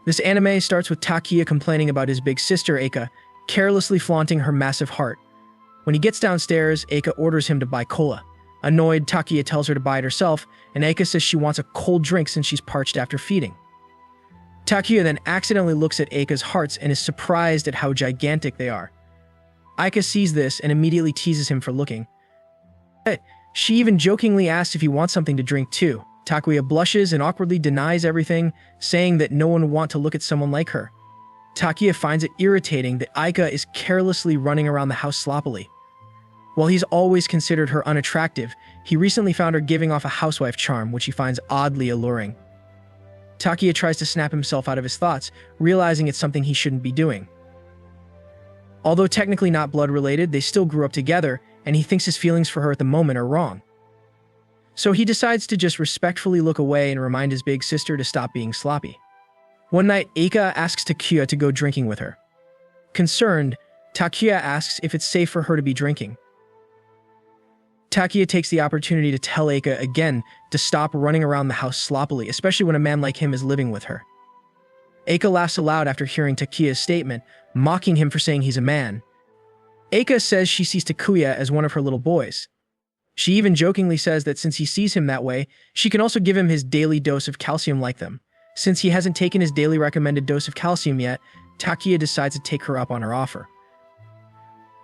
This anime starts with Takiya complaining about his big sister, Eika, carelessly flaunting her massive heart. When he gets downstairs, Eika orders him to buy cola. Annoyed, Takiya tells her to buy it herself, and Eika says she wants a cold drink since she's parched after feeding. Takiya then accidentally looks at Eika's hearts and is surprised at how gigantic they are. Eika sees this and immediately teases him for looking. She even jokingly asks if he wants something to drink too. Takiya blushes and awkwardly denies everything, saying that no one would want to look at someone like her. Takiya finds it irritating that Eika is carelessly running around the house sloppily. While he's always considered her unattractive, he recently found her giving off a housewife charm, which he finds oddly alluring. Takiya tries to snap himself out of his thoughts, realizing it's something he shouldn't be doing. Although technically not blood-related, they still grew up together, and he thinks his feelings for her at the moment are wrong. So he decides to just respectfully look away and remind his big sister to stop being sloppy. One night, Eika asks Takiya to go drinking with her. Concerned, Takiya asks if it's safe for her to be drinking. Takiya takes the opportunity to tell Eika again to stop running around the house sloppily, especially when a man like him is living with her. Eika laughs aloud after hearing Takiya's statement, mocking him for saying he's a man. Eika says she sees Takiya as one of her little boys. She even jokingly says that since he sees him that way, she can also give him his daily dose of calcium like them. Since he hasn't taken his daily recommended dose of calcium yet, Takiya decides to take her up on her offer.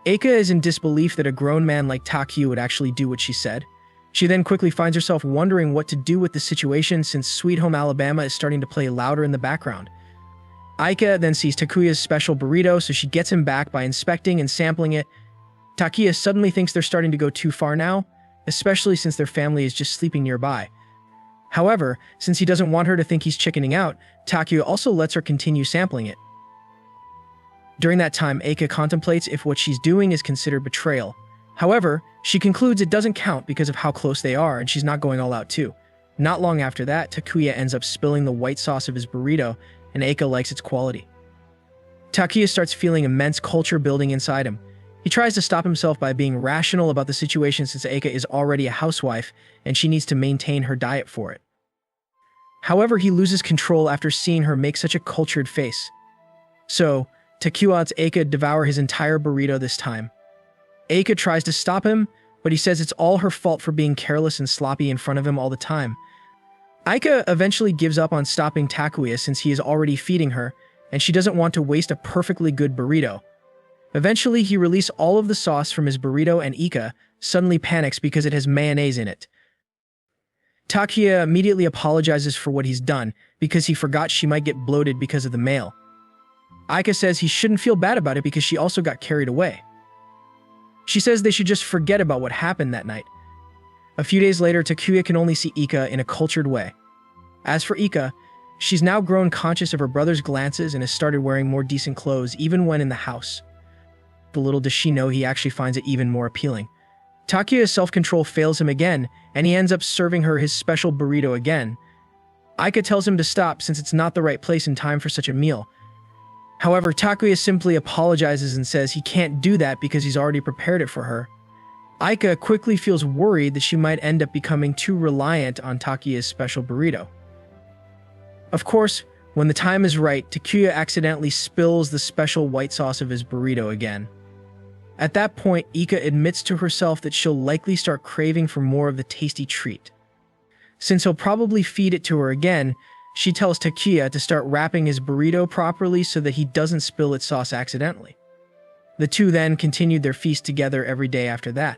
Eika is in disbelief that a grown man like Takiya would actually do what she said. She then quickly finds herself wondering what to do with the situation since Sweet Home Alabama is starting to play louder in the background. Eika then sees Takuya's special burrito, so she gets him back by inspecting and sampling it. Takiya suddenly thinks they're starting to go too far now, especially since their family is just sleeping nearby. However, since he doesn't want her to think he's chickening out, Takiya also lets her continue sampling it. During that time, Eika contemplates if what she's doing is considered betrayal. However, she concludes it doesn't count because of how close they are and she's not going all out too. Not long after that, Takiya ends up spilling the white sauce of his burrito, and Eika likes its quality. Takiya starts feeling immense culture building inside him. He tries to stop himself by being rational about the situation since Eika is already a housewife and she needs to maintain her diet for it. However, he loses control after seeing her make such a cultured face. So, Takiya lets Eika devour his entire burrito this time. Eika tries to stop him, but he says it's all her fault for being careless and sloppy in front of him all the time. Eika eventually gives up on stopping Takiya since he is already feeding her, and she doesn't want to waste a perfectly good burrito. Eventually, he releases all of the sauce from his burrito and Eika suddenly panics because it has mayonnaise in it. Takiya immediately apologizes for what he's done because he forgot she might get bloated because of the mail. Eika says he shouldn't feel bad about it because she also got carried away. She says they should just forget about what happened that night. A few days later, Takiya can only see Eika in a cultured way. As for Eika, she's now grown conscious of her brother's glances and has started wearing more decent clothes even when in the house. But little does she know he actually finds it even more appealing. Takiya's self-control fails him again, and he ends up serving her his special burrito again. Eika tells him to stop since it's not the right place and time for such a meal. However, Takiya simply apologizes and says he can't do that because he's already prepared it for her. Eika quickly feels worried that she might end up becoming too reliant on Takiya's special burrito. Of course, when the time is right, Takiya accidentally spills the special white sauce of his burrito again. At that point, Eika admits to herself that she'll likely start craving for more of the tasty treat. Since he'll probably feed it to her again, she tells Takiya to start wrapping his burrito properly so that he doesn't spill its sauce accidentally. The two then continued their feast together every day after that.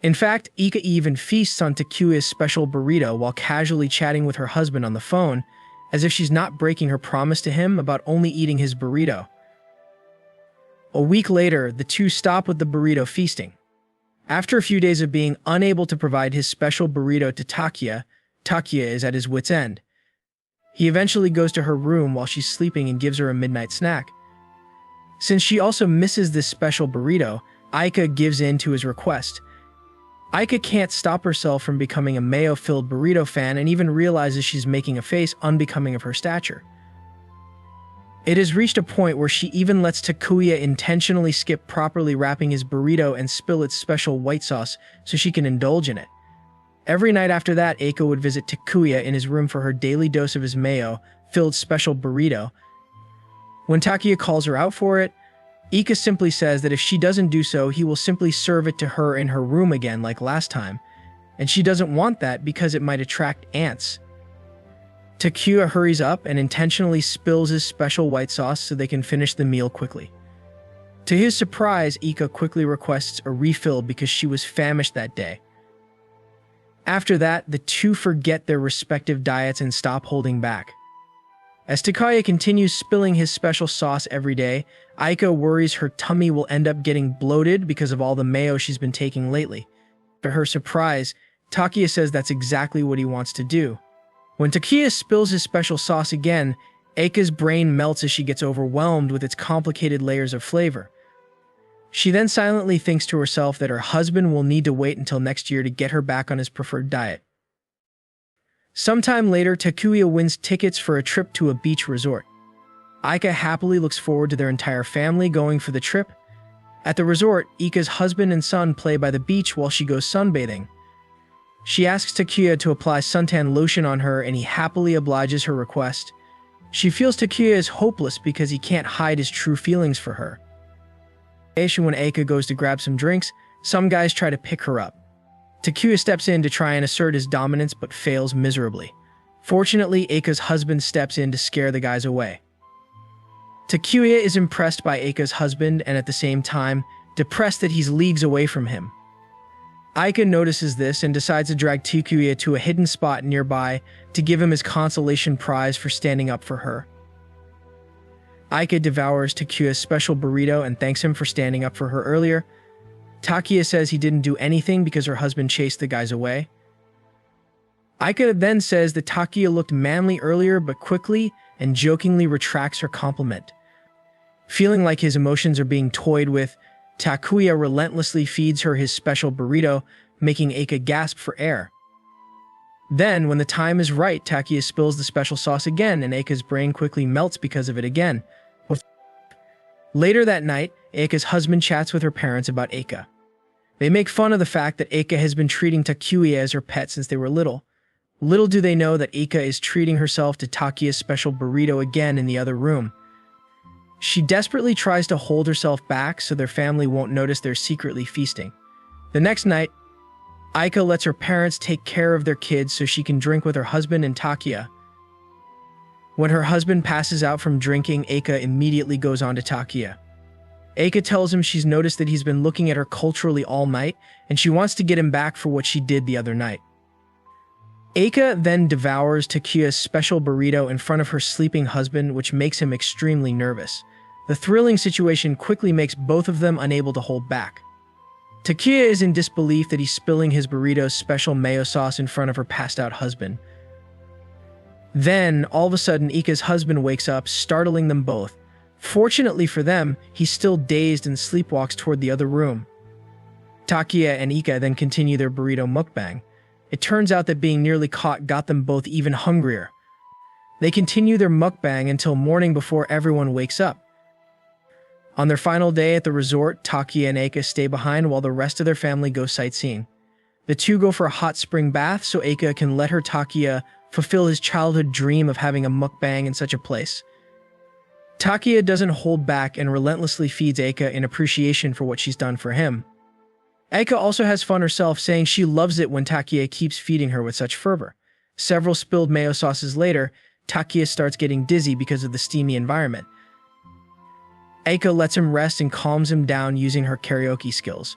In fact, Eika even feasts on Takiya's special burrito while casually chatting with her husband on the phone, as if she's not breaking her promise to him about only eating his burrito. A week later, the two stop with the burrito feasting. After a few days of being unable to provide his special burrito to Takiya, Takiya is at his wit's end. He eventually goes to her room while she's sleeping and gives her a midnight snack. Since she also misses this special burrito, Eika gives in to his request. Eika can't stop herself from becoming a mayo-filled burrito fan and even realizes she's making a face unbecoming of her stature. It has reached a point where she even lets Takiya intentionally skip properly wrapping his burrito and spill its special white sauce so she can indulge in it. Every night after that, Eika would visit Takiya in his room for her daily dose of his mayo, filled special burrito. When Takia calls her out for it, Ika simply says that if she doesn't do so, he will simply serve it to her in her room again like last time, and she doesn't want that because it might attract ants. Takia hurries up and intentionally spills his special white sauce so they can finish the meal quickly. To his surprise, Ika quickly requests a refill because she was famished that day. After that, the two forget their respective diets and stop holding back. As Takaya continues spilling his special sauce every day, Aika worries her tummy will end up getting bloated because of all the mayo she's been taking lately. To her surprise, Takia says that's exactly what he wants to do. When Takia spills his special sauce again, Aika's brain melts as she gets overwhelmed with its complicated layers of flavor. She then silently thinks to herself that her husband will need to wait until next year to get her back on his preferred diet. Sometime later, Takuya wins tickets for a trip to a beach resort. Aika happily looks forward to their entire family going for the trip. At the resort, Ika's husband and son play by the beach while she goes sunbathing. She asks Takuya to apply suntan lotion on her and he happily obliges her request. She feels Takuya is hopeless because he can't hide his true feelings for her. When Aika goes to grab some drinks, some guys try to pick her up. Takuya steps in to try and assert his dominance but fails miserably. Fortunately, Aika's husband steps in to scare the guys away. Takuya is impressed by Aika's husband and at the same time, depressed that he's leagues away from him. Aika notices this and decides to drag Takuya to a hidden spot nearby to give him his consolation prize for standing up for her. Aika devours Takuya's special burrito and thanks him for standing up for her earlier. Takia says he didn't do anything because her husband chased the guys away. Aika then says that Takia looked manly earlier but quickly and jokingly retracts her compliment. Feeling like his emotions are being toyed with, Takuya relentlessly feeds her his special burrito, making Aika gasp for air. Then, when the time is right, Takia spills the special sauce again and Aika's brain quickly melts because of it again. Later that night, Aika's husband chats with her parents about Aika. They make fun of the fact that Aika has been treating Takuya as her pet since they were little. Little do they know that Aika is treating herself to Takia's special burrito again in the other room. She desperately tries to hold herself back so their family won't notice they're secretly feasting. The next night, Aika lets her parents take care of their kids so she can drink with her husband and Takia. When her husband passes out from drinking, Aika immediately goes on to Takia. Aika tells him she's noticed that he's been looking at her culturally all night, and she wants to get him back for what she did the other night. Aika then devours Takia's special burrito in front of her sleeping husband, which makes him extremely nervous. The thrilling situation quickly makes both of them unable to hold back. Takia is in disbelief that he's spilling his burrito's special mayo sauce in front of her passed-out husband. Then, all of a sudden, Ika's husband wakes up, startling them both. Fortunately for them, he's still dazed and sleepwalks toward the other room. Takia and Ika then continue their burrito mukbang. It turns out that being nearly caught got them both even hungrier. They continue their mukbang until morning before everyone wakes up. On their final day at the resort, Takia and Aika stay behind while the rest of their family go sightseeing. The two go for a hot spring bath so Aika can let her Takia fulfill his childhood dream of having a mukbang in such a place. Takia doesn't hold back and relentlessly feeds Aika in appreciation for what she's done for him. Aika also has fun herself, saying she loves it when Takia keeps feeding her with such fervor. Several spilled mayo sauces later, Takia starts getting dizzy because of the steamy environment. Aika lets him rest and calms him down using her karaoke skills.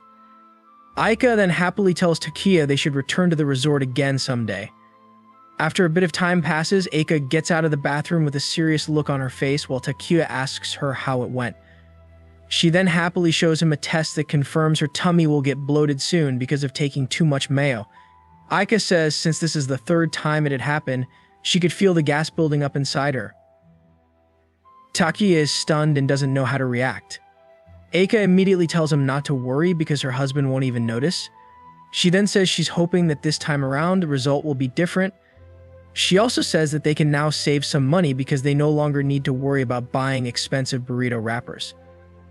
Aika then happily tells Takia they should return to the resort again someday. After a bit of time passes, Aika gets out of the bathroom with a serious look on her face while Takia asks her how it went. She then happily shows him a test that confirms her tummy will get bloated soon because of taking too much mayo. Aika says since this is the third time it had happened, she could feel the gas building up inside her. Takia is stunned and doesn't know how to react. Aika immediately tells him not to worry because her husband won't even notice. She then says she's hoping that this time around the result will be different. She also says that they can now save some money because they no longer need to worry about buying expensive burrito wrappers.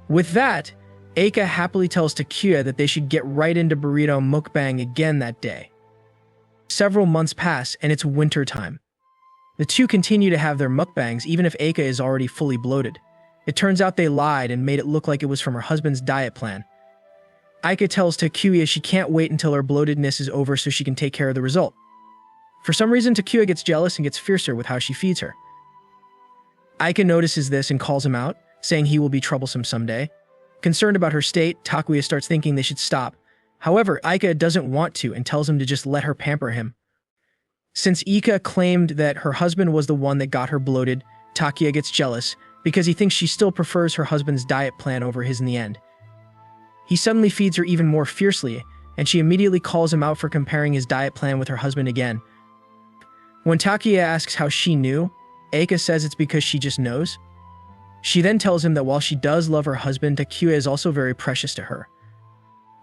With that, Aika happily tells Takia that they should get right into burrito mukbang again that day. Several months pass and it's winter time. The two continue to have their mukbangs even if Aika is already fully bloated. It turns out they lied and made it look like it was from her husband's diet plan. Aika tells Takuya she can't wait until her bloatedness is over so she can take care of the result. For some reason, Takuya gets jealous and gets fiercer with how she feeds her. Aika notices this and calls him out, saying he will be troublesome someday. Concerned about her state, Takuya starts thinking they should stop. However, Aika doesn't want to and tells him to just let her pamper him. Since Ika claimed that her husband was the one that got her bloated, Takuya gets jealous because he thinks she still prefers her husband's diet plan over his in the end. He suddenly feeds her even more fiercely, and she immediately calls him out for comparing his diet plan with her husband again. When Takuya asks how she knew, Aika says it's because she just knows. She then tells him that while she does love her husband, Takuya is also very precious to her.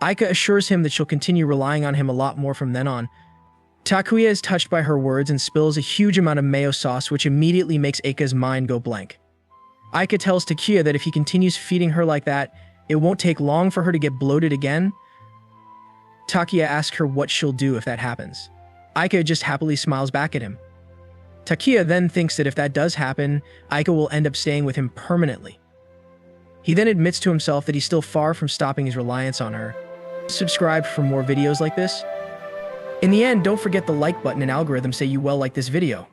Aika assures him that she'll continue relying on him a lot more from then on. Takuya is touched by her words and spills a huge amount of mayo sauce, which immediately makes Aika's mind go blank. Aika tells Takuya that if he continues feeding her like that, it won't take long for her to get bloated again. Takuya asks her what she'll do if that happens. Aika just happily smiles back at him. Takuya then thinks that if that does happen, Aika will end up staying with him permanently. He then admits to himself that he's still far from stopping his reliance on her. Subscribe for more videos like this. In the end, don't forget the like button and algorithm say you well like this video.